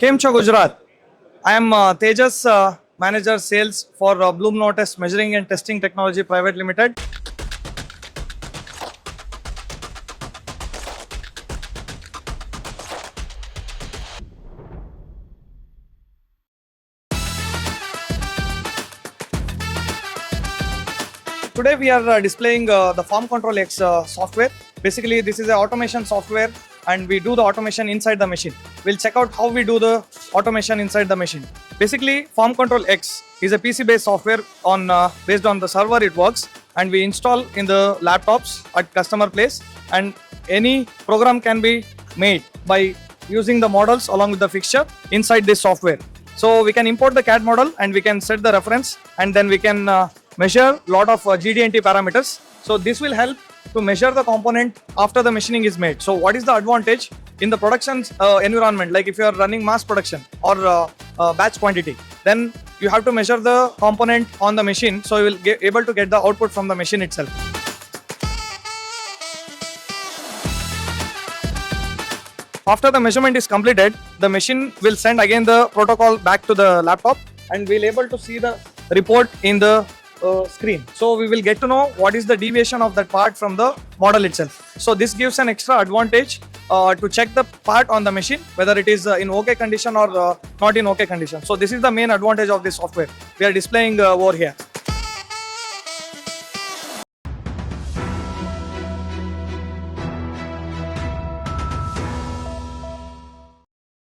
Kemcho Gujarat. I am Tejas Manager Sales for Blum Novotest Measuring and Testing Technology Private Limited. Today we are displaying the Farm Control X software. Basically, this is a automation software and we do the automation inside the machine. We'll check out how we do the automation inside the machine. Basically, Farm Control X is a PC-based software based on the server it works, and we install in the laptops at customer place, and any program can be made by using the models along with the fixture inside this software. So we can import the CAD model and we can set the reference, and then we can measure lot of GD&T parameters. So this will help to measure the component after the machining is made. So what is the advantage in the production environment? Like if you are running mass production or batch quantity, then you have to measure the component on the machine, so you will get able to get the output from the machine itself. After the measurement is completed, the machine will send again the protocol back to the laptop, and we'll able to see the report in the screen. So we will get to know what is the deviation of that part from the model itself. So this gives an extra advantage to check the part on the machine, whether it is in OK condition or not in OK condition. So this is the main advantage of this software we are displaying over here.